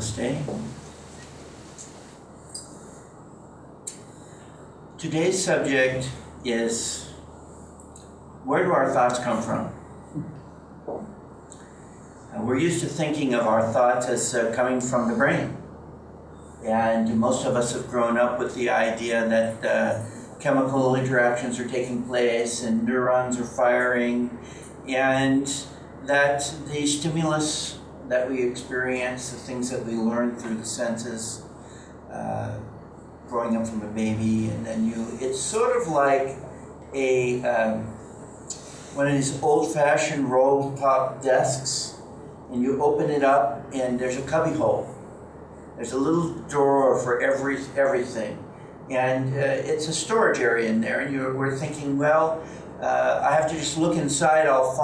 Namaste. Today's subject is, where do our thoughts come from? We're used to thinking of our thoughts as coming from the brain. And most of us have grown up with the idea that chemical interactions are taking place and neurons are firing, and that the stimulus that we experience, the things that we learn through the senses, growing up from a baby, and then it's sort of like a one of these old-fashioned roll-top desks, and you open it up and there's a cubby hole. There's a little drawer for everything, and it's a storage area in there, and we're thinking, well, I have to just look inside, I'll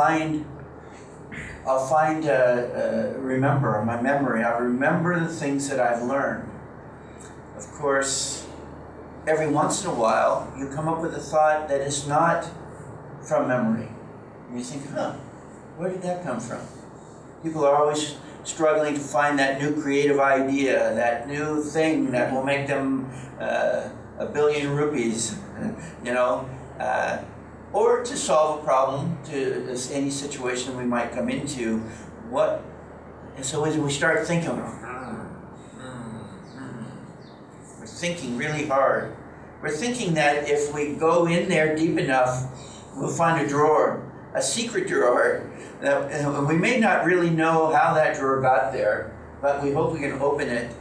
remember my memory. I'll remember the things that I've learned. Of course, every once in a while, you come up with a thought that is not from memory. And you think, where did that come from? People are always struggling to find that new creative idea, that new thing that will make them $1 billion rupees, or to solve a problem, to any situation we might come into. And so as we start thinking, we're thinking really hard. We're thinking that if we go in there deep enough, we'll find a drawer, a secret drawer. And we may not really know how that drawer got there, but we hope we can open it.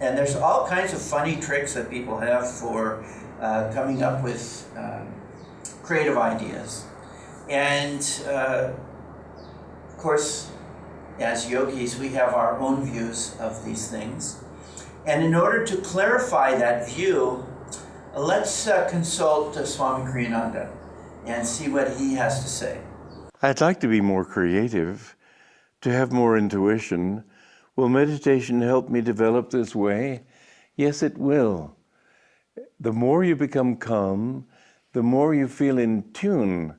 And there's all kinds of funny tricks that people have for coming up with creative ideas. And of course, as yogis, we have our own views of these things. And in order to clarify that view, let's consult Swami Kriyananda and see what he has to say. I'd like to be more creative, to have more intuition. Will meditation help me develop this way? Yes, it will. The more you become calm, the more you feel in tune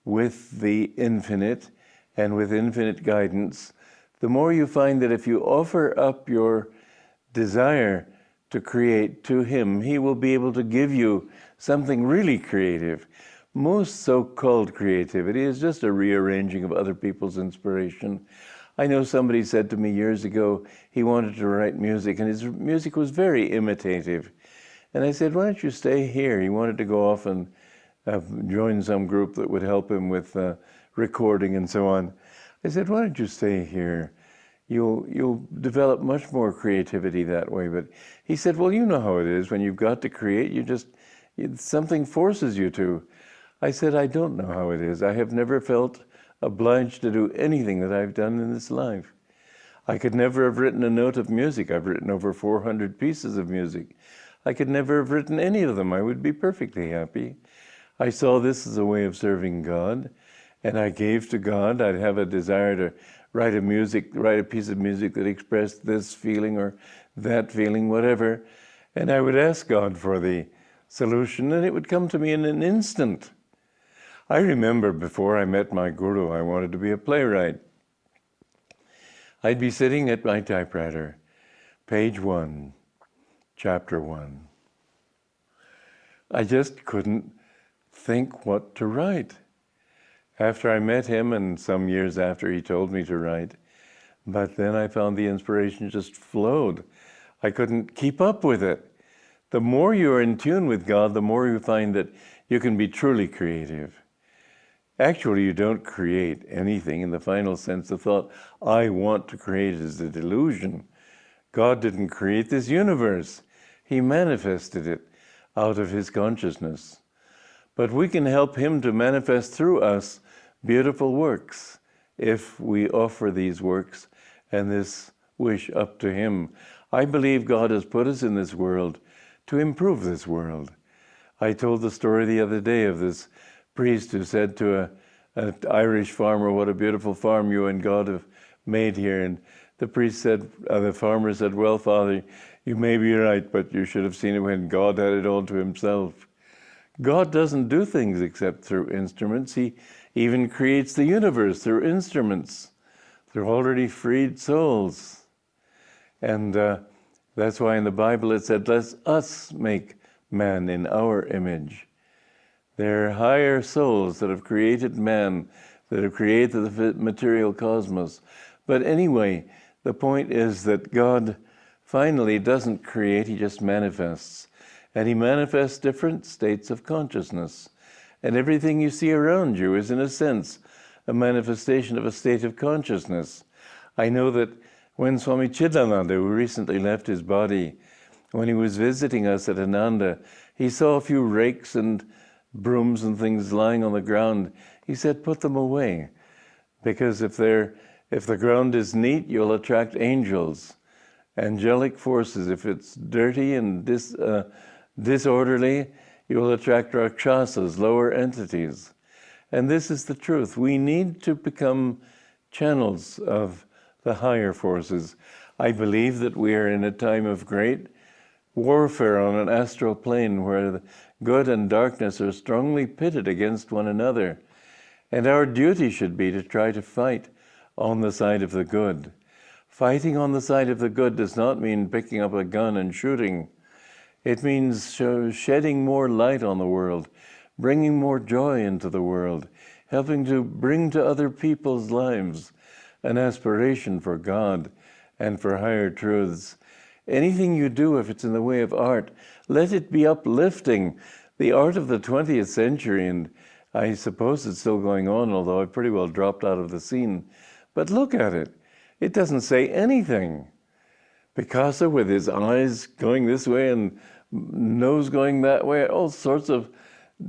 with the infinite and with infinite guidance, the more you find that if you offer up your desire to create to Him, He will be able to give you something really creative. Most so-called creativity is just a rearranging of other people's inspiration. I know somebody said to me years ago he wanted to write music, and his music was very imitative. And I said, why don't you stay here? He wanted to go off and join some group that would help him with recording and so on. I said, why don't you stay here? You'll develop much more creativity that way. But he said, well, you know how it is. When you've got to create, something forces you to. I said, I don't know how it is. I have never felt obliged to do anything that I've done in this life. I could never have written a note of music. I've written over 400 pieces of music. I could never have written any of them. I would be perfectly happy. I saw this as a way of serving God, and I gave to God. I'd have a desire to write a piece of music that expressed this feeling or that feeling, whatever, and I would ask God for the solution, and it would come to me in an instant. I remember before I met my guru, I wanted to be a playwright. I'd be sitting at my typewriter, page 1, chapter 1. I just couldn't think what to write. After I met him, and some years after, he told me to write, but then I found the inspiration just flowed. I couldn't keep up with it. The more you're in tune with God, the more you find that you can be truly creative. Actually, you don't create anything in the final sense. The thought, I want to create, is a delusion. God didn't create this universe. He manifested it out of His consciousness. But we can help Him to manifest through us beautiful works if we offer these works and this wish up to Him. I believe God has put us in this world to improve this world. I told the story the other day of this priest who said to an Irish farmer, what a beautiful farm you and God have made here. And the priest said, the farmer said, well, Father, you may be right, but you should have seen it when God had it all to Himself. God doesn't do things except through instruments. He even creates the universe through instruments, through already freed souls. And that's why in the Bible it said, let us make man in our image. They're higher souls that have created man, that have created the material cosmos. But anyway, the point is that God finally doesn't create, he just manifests. And he manifests different states of consciousness. And everything you see around you is, in a sense, a manifestation of a state of consciousness. I know that when Swami Chidananda, who recently left his body, when he was visiting us at Ananda, he saw a few rakes and brooms and things lying on the ground. He said, put them away, because if the ground is neat, you'll attract angels, angelic forces. If it's dirty and disorderly, you will attract rakshasas, lower entities. And this is the truth. We need to become channels of the higher forces. I believe that we are in a time of great warfare on an astral plane where the good and darkness are strongly pitted against one another. And our duty should be to try to fight on the side of the good. Fighting on the side of the good does not mean picking up a gun and shooting. It means shedding more light on the world, bringing more joy into the world, helping to bring to other people's lives an aspiration for God and for higher truths. Anything you do, if it's in the way of art, let it be uplifting. The art of the 20th century, and I suppose it's still going on, although I pretty well dropped out of the scene. But look at it. It doesn't say anything. Picasso with his eyes going this way and nose going that way, all sorts of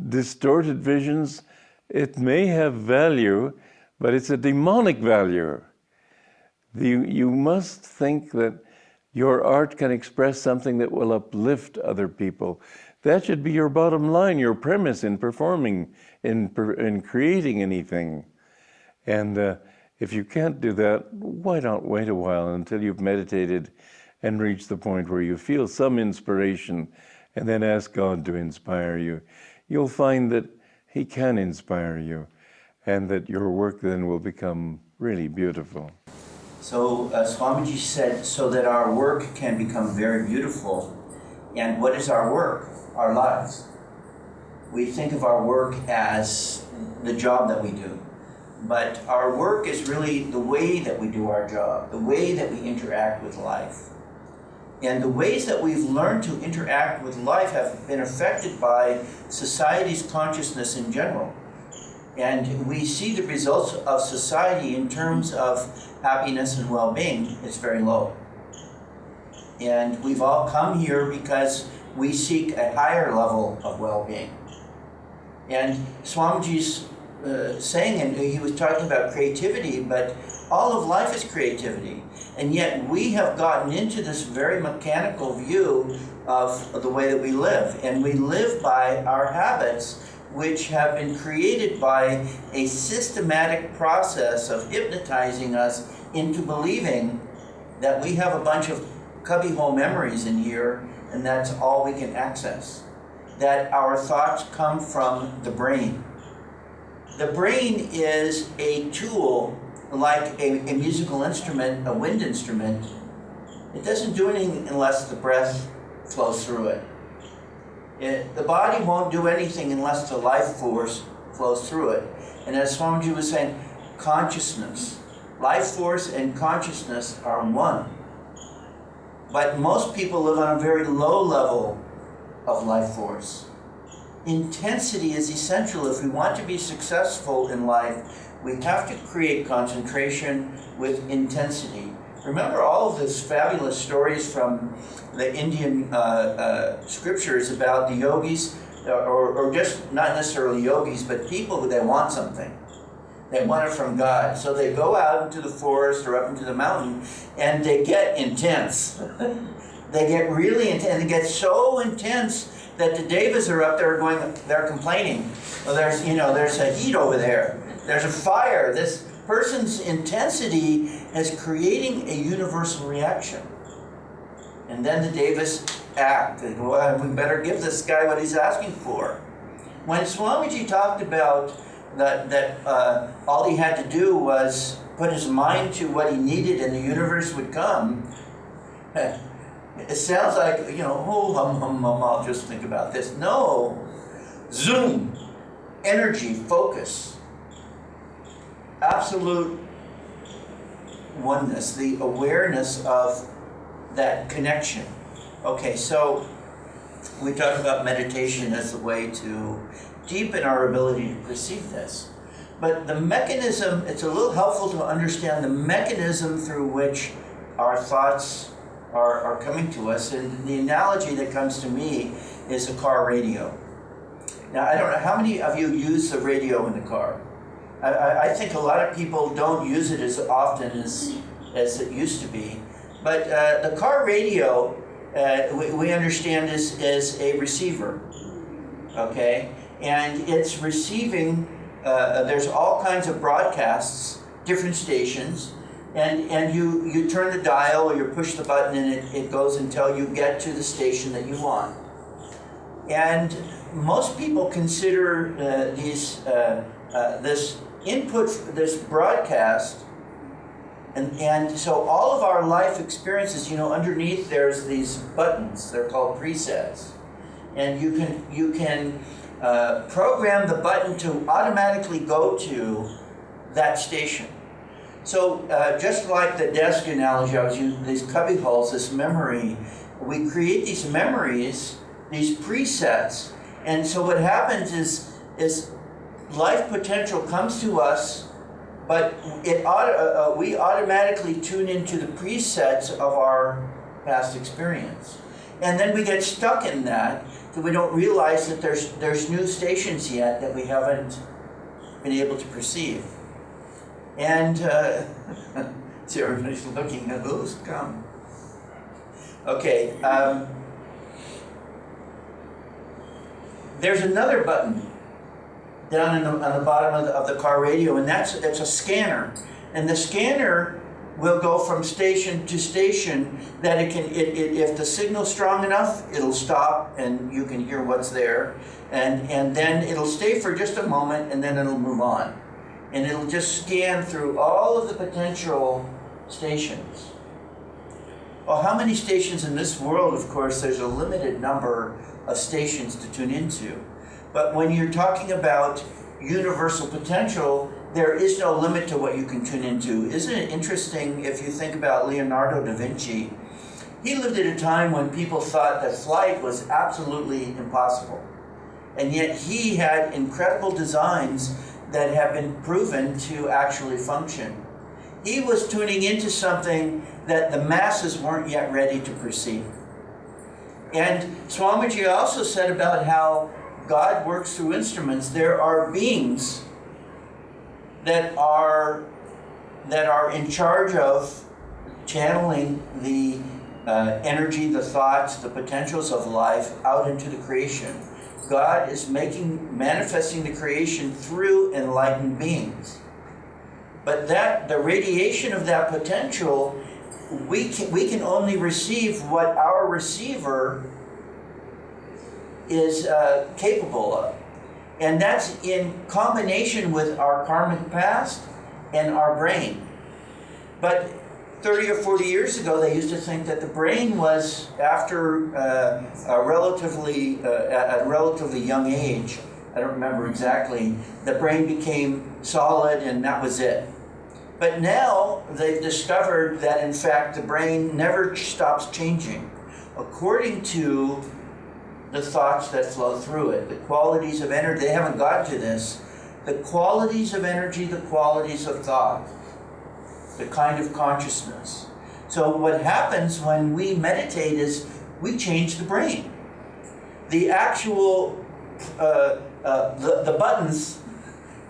distorted visions. It may have value, but it's a demonic value. You must think that your art can express something that will uplift other people. That should be your bottom line, your premise in performing, in creating anything. And if you can't do that, why not wait a while until you've meditated and reached the point where you feel some inspiration, and then ask God to inspire you. You'll find that he can inspire you, and that your work then will become really beautiful. So Swamiji said, so that our work can become very beautiful. And what is our work? Our lives. We think of our work as the job that we do. But our work is really the way that we do our job, the way that we interact with life. And the ways that we've learned to interact with life have been affected by society's consciousness in general. And we see the results of society in terms of happiness and well-being. It's very low. And we've all come here because we seek a higher level of well-being. And Swamiji's saying, and he was talking about creativity, but all of life is creativity. And yet we have gotten into this very mechanical view of the way that we live. And we live by our habits, which have been created by a systematic process of hypnotizing us into believing that we have a bunch of cubbyhole memories in here, and that's all we can access. That our thoughts come from the brain. The brain is a tool like a musical instrument, a wind instrument. It doesn't do anything unless the breath flows through it. The body won't do anything unless the life force flows through it. And as Swamiji was saying, consciousness, life force and consciousness are one. But most people live on a very low level of life force. Intensity is essential. If we want to be successful in life, we have to create concentration with intensity. Remember all of these fabulous stories from the Indian scriptures about the yogis, or just not necessarily yogis, but people that want something. They want it from God. So they go out into the forest or up into the mountain, and they get intense. They get really intense, and they get so intense that the devas are up there they're complaining. Well, there's a heat over there. There's a fire. This person's intensity is creating a universal reaction. And then the devas act. Well, we better give this guy what he's asking for. When Swamiji talked about that all he had to do was put his mind to what he needed and the universe would come, It sounds like, oh, I'll just think about this. No. Zoom. Energy, focus. Absolute oneness, the awareness of that connection. Okay, so we talk about meditation as a way to deepen our ability to perceive this. But the mechanism, it's a little helpful to understand the mechanism through which our thoughts are coming to us. And the analogy that comes to me is a car radio. Now, I don't know, how many of you use the radio in the car? I think a lot of people don't use it as often as it used to be. But the car radio, we understand is a receiver, okay? And it's receiving, there's all kinds of broadcasts, different stations, and you turn the dial or you push the button and it goes until you get to the station that you want. And most people consider this input, this broadcast, and so all of our life experiences, underneath there's these buttons. They're called presets, and you can program the button to automatically go to that station. So just like the desk analogy I was using, these cubby holes, this memory, we create these memories, these presets, and so what happens is life potential comes to us, but we automatically tune into the presets of our past experience. And then we get stuck in that, so we don't realize that there's new stations yet that we haven't been able to perceive. And see, everybody's looking at those come. Okay, there's another button down on the bottom of the car radio, and it's a scanner. And the scanner will go from station to station that if the signal's strong enough, it'll stop and you can hear what's there. And then it'll stay for just a moment and then it'll move on. And it'll just scan through all of the potential stations. Well, how many stations in this world? Of course, there's a limited number of stations to tune into. But when you're talking about universal potential, there is no limit to what you can tune into. Isn't it interesting if you think about Leonardo da Vinci? He lived at a time when people thought that flight was absolutely impossible. And yet he had incredible designs that have been proven to actually function. He was tuning into something that the masses weren't yet ready to perceive. And Swamiji also said about how God works through instruments. There are beings that are in charge of channeling the energy, the thoughts, the potentials of life out into the creation. God is manifesting the creation through enlightened beings. But the radiation of that potential, we can only receive what our receiver is capable of. And that's in combination with our karmic past and our brain. But 30 or 40 years ago, they used to think that the brain was, after at a relatively young age, I don't remember exactly, the brain became solid and that was it. But now they've discovered that in fact the brain never stops changing according to the thoughts that flow through it, the qualities of energy. They haven't gotten to this. The qualities of energy, the qualities of thought, the kind of consciousness. So what happens when we meditate is we change the brain. The actual, the buttons,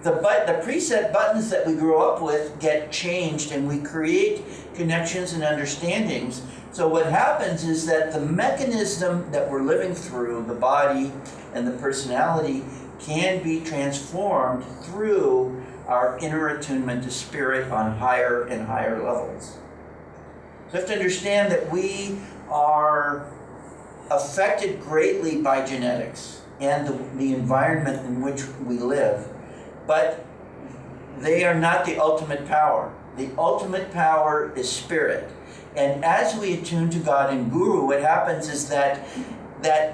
the preset buttons that we grow up with get changed, and we create connections and understandings. So what happens is that the mechanism that we're living through, the body and the personality, can be transformed through our inner attunement to spirit on higher and higher levels. So you have to understand that we are affected greatly by genetics and the environment in which we live, but they are not the ultimate power. The ultimate power is spirit. And as we attune to God in Guru, what happens is that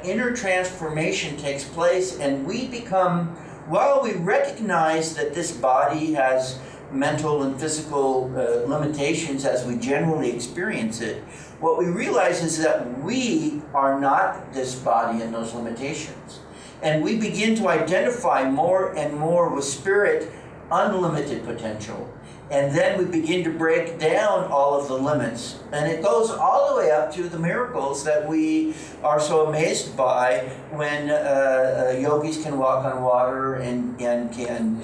inner transformation takes place, and we become, while we recognize that this body has mental and physical limitations as we generally experience it, what we realize is that we are not this body and those limitations. And we begin to identify more and more with spirit, unlimited potential. And then we begin to break down all of the limits. And it goes all the way up to the miracles that we are so amazed by when yogis can walk on water and can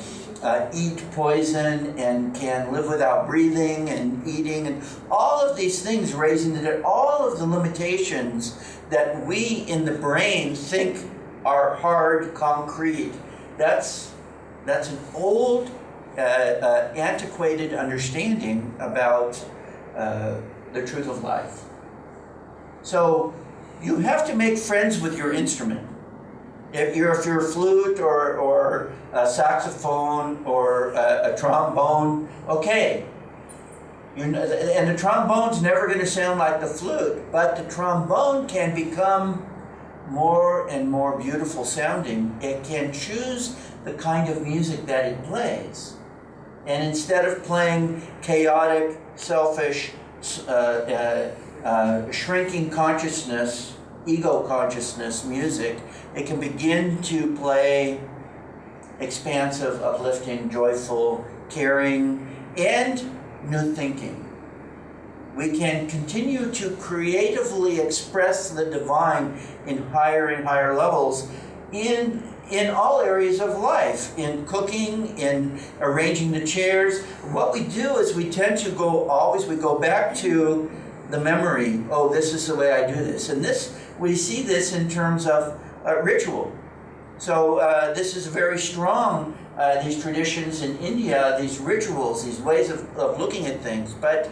eat poison and can live without breathing and eating, and all of these things raising the dead, all of the limitations that we in the brain think are hard, concrete. That's an old, antiquated understanding about the truth of life. So you have to make friends with your instrument. If you're a flute or a saxophone or a trombone, okay. And the trombone's never going to sound like the flute, but the trombone can become more and more beautiful sounding. It can choose the kind of music that it plays. And instead of playing chaotic, selfish, shrinking consciousness, ego consciousness music, it can begin to play expansive, uplifting, joyful, caring, and new thinking. We can continue to creatively express the divine in higher and higher levels in all areas of life, in cooking, in arranging the chairs. What we do is we tend to go back to the memory. Oh, this is the way I do this. And we see this in terms of ritual. So this is very strong, these traditions in India, these rituals, these ways of looking at things. But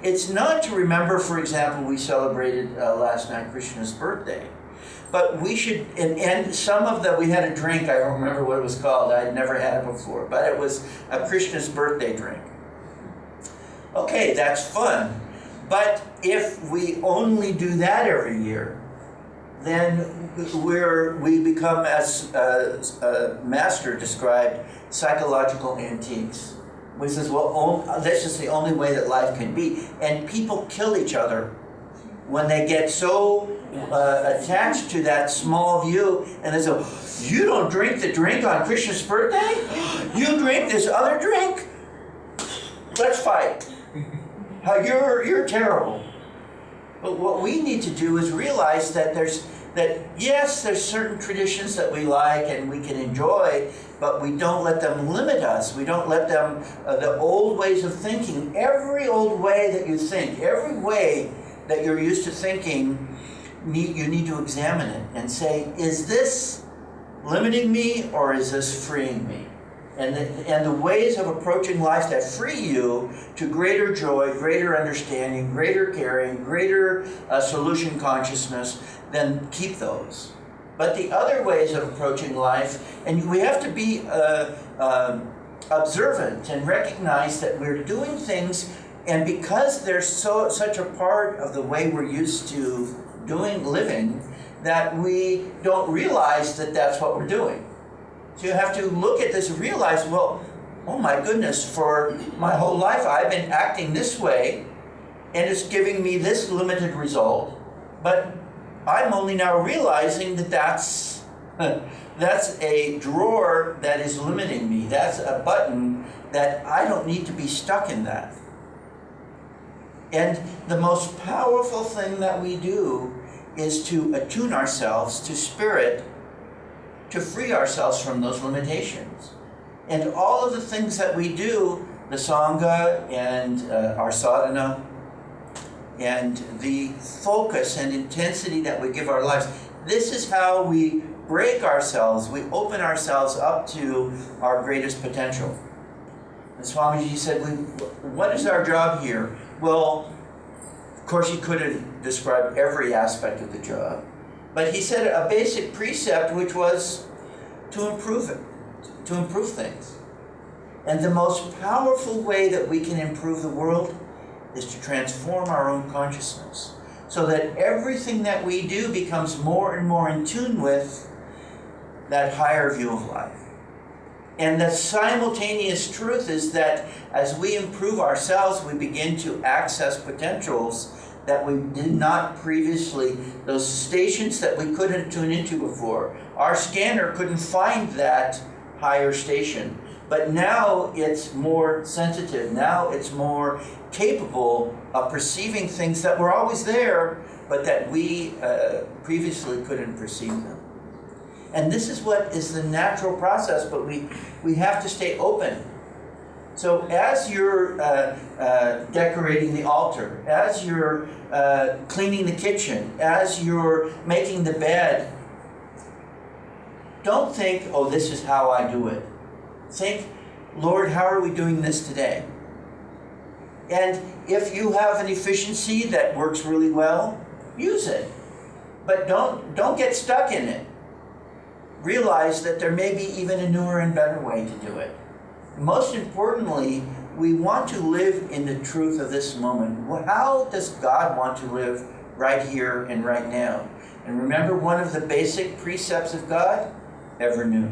it's not to remember, for example, we celebrated last night Krishna's birthday. But we should, and some of we had a drink, I don't remember what it was called, I'd never had it before, but it was a Krishna's birthday drink. Okay, that's fun. But if we only do that every year, then we become, as Master described, psychological antiques. He says, well, this is the only way that life can be. And people kill each other when they get so attached to that small view, and they say, you don't drink the drink on Krishna's birthday? You drink this other drink? Let's fight. You're terrible. But what we need to do is realize that yes, there's certain traditions that we like and we can enjoy, but we don't let them limit us. We don't let them, the old ways of thinking, every old way that you think, every way that you're used to thinking, you need to examine it and say, is this limiting me or is this freeing me? And the ways of approaching life that free you to greater joy, greater understanding, greater caring, greater solution consciousness, then keep those. But the other ways of approaching life, and we have to be observant and recognize that we're doing things, and because they're such a part of the way we're used to living, that we don't realize that that's what we're doing. So you have to look at this and realize, well, oh my goodness, for my whole life I've been acting this way, and it's giving me this limited result, but I'm only now realizing that that's a drawer that is limiting me. That's a button that I don't need to be stuck in that. And the most powerful thing that we do is to attune ourselves to spirit, to free ourselves from those limitations. And all of the things that we do, the Sangha and our sadhana, and the focus and intensity that we give our lives, this is how we break ourselves, we open ourselves up to our greatest potential. And Swamiji said, what is our job here? Well, of course he couldn't describe every aspect of the job, but he said a basic precept, which was to improve it, to improve things. And the most powerful way that we can improve the world is to transform our own consciousness, so that everything that we do becomes more and more in tune with that higher view of life. And the simultaneous truth is that as we improve ourselves, we begin to access potentials that we did not previously, those stations that we couldn't tune into before. Our scanner couldn't find that higher station, but now it's more sensitive. Now it's more capable of perceiving things that were always there, but that we previously couldn't perceive them. And this is what is the natural process, but we have to stay open. So as you're decorating the altar, as you're cleaning the kitchen, as you're making the bed, don't think, oh, this is how I do it. Think, Lord, how are we doing this today? And if you have an efficiency that works really well, use it. But don't get stuck in it. Realize that there may be even a newer and better way to do it. Most importantly, we want to live in the truth of this moment. How does God want to live right here and right now? And remember, one of the basic precepts of God, ever new.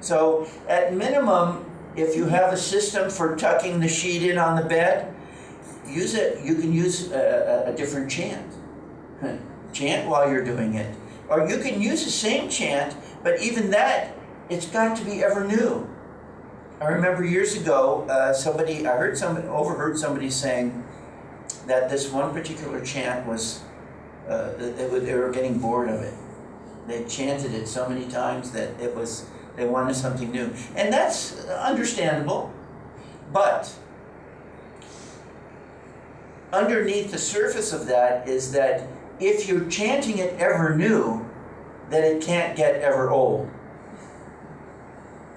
So at minimum, if you have a system for tucking the sheet in on the bed, use it. You can use a different chant. Chant while you're doing it. Or you can use the same chant, but even that, it's got to be ever new. I remember years ago, overheard somebody saying that this one particular chant was, they were getting bored of it. They chanted it so many times that they wanted something new. And that's understandable, but underneath the surface of that is that if you're chanting it ever new, then it can't get ever old.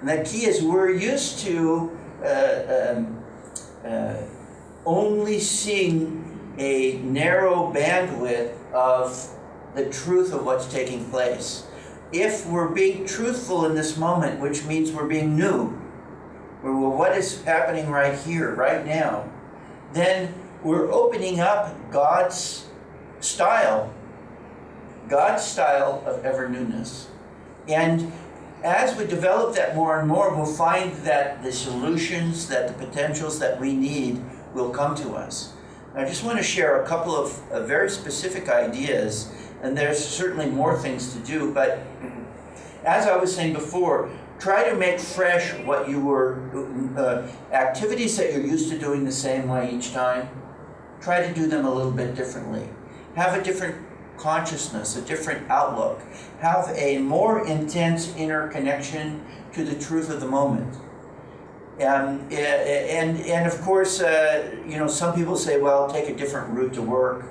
And the key is we're used to only seeing a narrow bandwidth of the truth of what's taking place. If we're being truthful in this moment, which means we're being new, well, what is happening right here, right now, then we're opening up God's style of ever newness. And as we develop that more and more, we'll find that the solutions, that the potentials that we need will come to us. I just want to share a couple of very specific ideas, and there's certainly more things to do, but as I was saying before, try to make fresh what you were, activities that you're used to doing the same way each time. Try to do them a little bit differently. Have a different consciousness, a different outlook. Have a more intense inner connection to the truth of the moment. And of course, some people say, well, take a different route to work.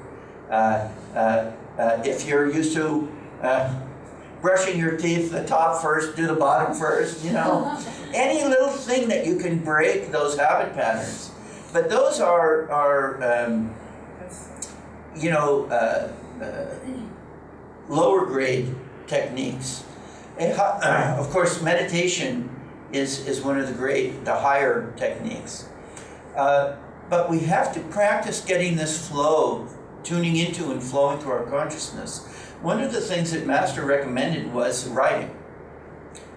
If you're used to brushing your teeth, the top first, do the bottom first, Any little thing that you can break those habit patterns. But those are lower grade techniques. Of course, meditation is one of the higher techniques. But we have to practice getting this flow, tuning into and flowing through our consciousness. One of the things that Master recommended was writing.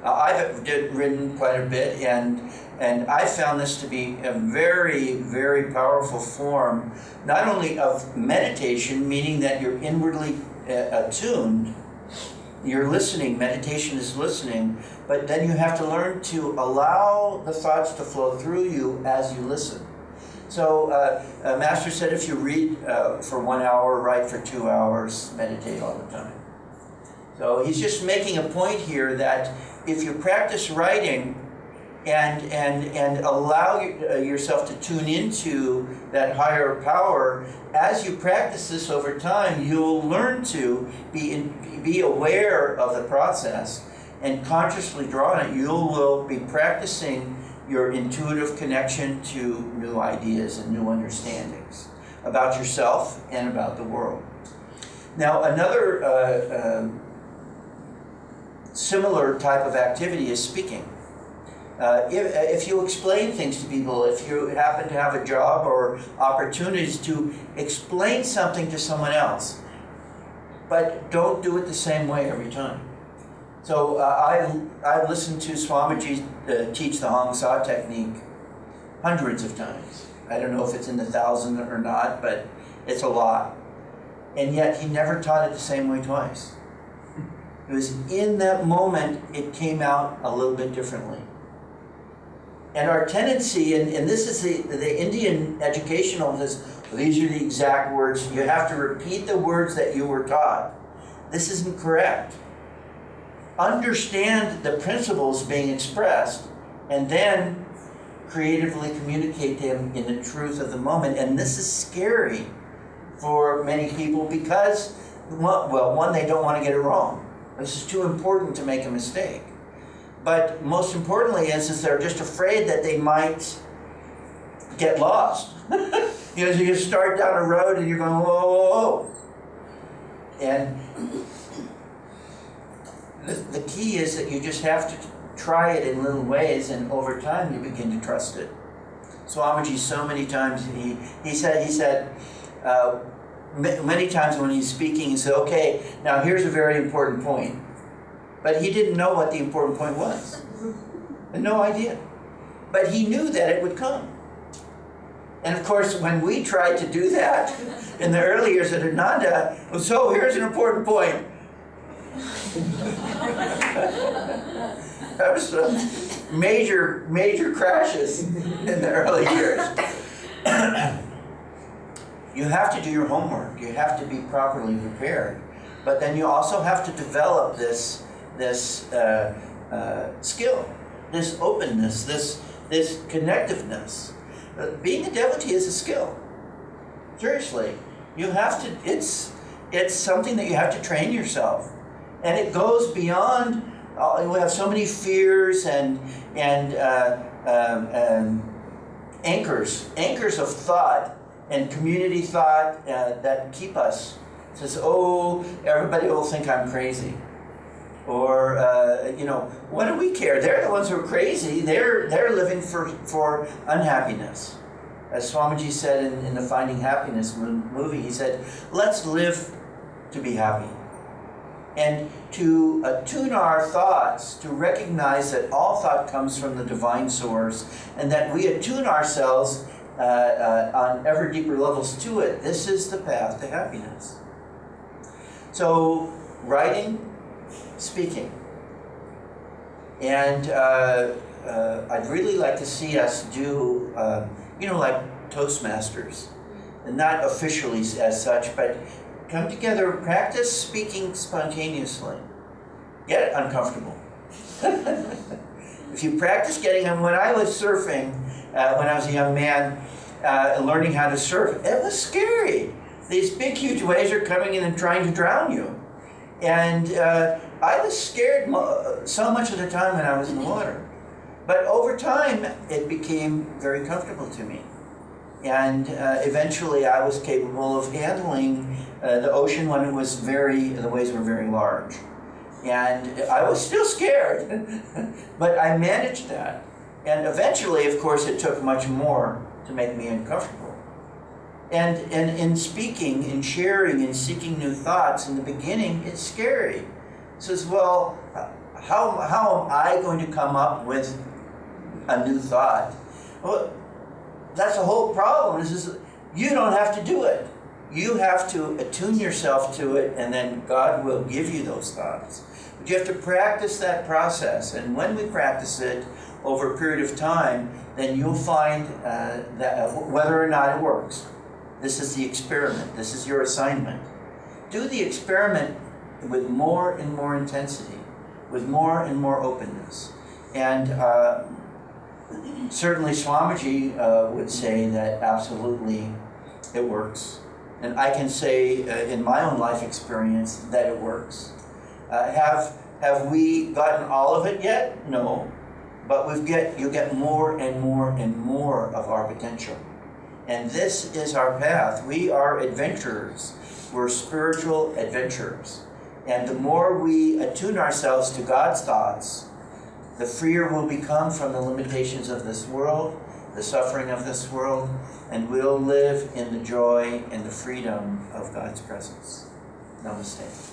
I've written quite a bit, and I found this to be a very, very powerful form, not only of meditation, meaning that you're inwardly attuned, you're listening, meditation is listening, but then you have to learn to allow the thoughts to flow through you as you listen. So Master said if you read for 1 hour, write for 2 hours, meditate all the time. So he's just making a point here that if you practice writing and allow yourself to tune into that higher power, as you practice this over time, you'll learn to be aware of the process and consciously draw on it. You will be practicing your intuitive connection to new ideas and new understandings about yourself and about the world. Now, another similar type of activity is speaking. If you explain things to people, if you happen to have a job or opportunities to explain something to someone else, but don't do it the same way every time. So I've listened to Swamiji teach the Hong Sa technique hundreds of times. I don't know if it's in the thousands or not, but it's a lot. And yet he never taught it the same way twice. It was in that moment it came out a little bit differently. And our tendency, and this is the Indian educational, these are the exact words. You have to repeat the words that you were taught. This isn't correct. Understand the principles being expressed, and then creatively communicate them in the truth of the moment. And this is scary for many people because, well, one, they don't want to get it wrong. This is too important to make a mistake. But most importantly is they're just afraid that they might get lost. You know, so you start down a road and you're going, whoa, whoa, whoa. And the key is that you just have to try it in little ways, and over time you begin to trust it. Swamiji, so many times, he said, many times when he's speaking, he said, okay, now here's a very important point. But he didn't know what the important point was. Had no idea. But he knew that it would come. And of course, when we tried to do that in the early years at Ananda, so here's an important point. That was major crashes in the early years. You have to do your homework. You have to be properly prepared. But then you also have to develop this skill, this openness, this connectiveness. Being a devotee is a skill. Seriously, you have to. It's something that you have to train yourself, and it goes beyond. We have so many fears and anchors of thought and community thought that keep us. It says, oh, everybody will think I'm crazy. Or, what do we care? They're the ones who are crazy. They're living for unhappiness. As Swamiji said in the Finding Happiness movie, he said, let's live to be happy. And to attune our thoughts, to recognize that all thought comes from the divine source, and that we attune ourselves on ever deeper levels to it. This is the path to happiness. So, writing, speaking. And I'd really like to see us do, like Toastmasters. And not officially as such, but come together, practice speaking spontaneously. Get uncomfortable. If you practice when I was surfing, when I was a young man, learning how to surf, it was scary. These big, huge waves are coming in and trying to drown you. And I was scared so much of the time when I was in the water. But over time, it became very comfortable to me. And eventually I was capable of handling the ocean when the waves were very large. And I was still scared, but I managed that. And eventually, of course, it took much more to make me uncomfortable. And in speaking, in sharing, in seeking new thoughts, in the beginning, it's scary. It says, well, how am I going to come up with a new thought? Well, that's the whole problem. You don't have to do it. You have to attune yourself to it, and then God will give you those thoughts. But you have to practice that process. And when we practice it over a period of time, then you'll find that whether or not it works. This is the experiment. This is your assignment. Do the experiment with more and more intensity, with more and more openness. And certainly Swamiji would say that absolutely it works. And I can say in my own life experience that it works. Have we gotten all of it yet? No. But you get more and more and more of our potential. And this is our path. We are adventurers. We're spiritual adventurers. And the more we attune ourselves to God's thoughts, the freer we'll become from the limitations of this world, the suffering of this world, and we'll live in the joy and the freedom of God's presence. Namaste.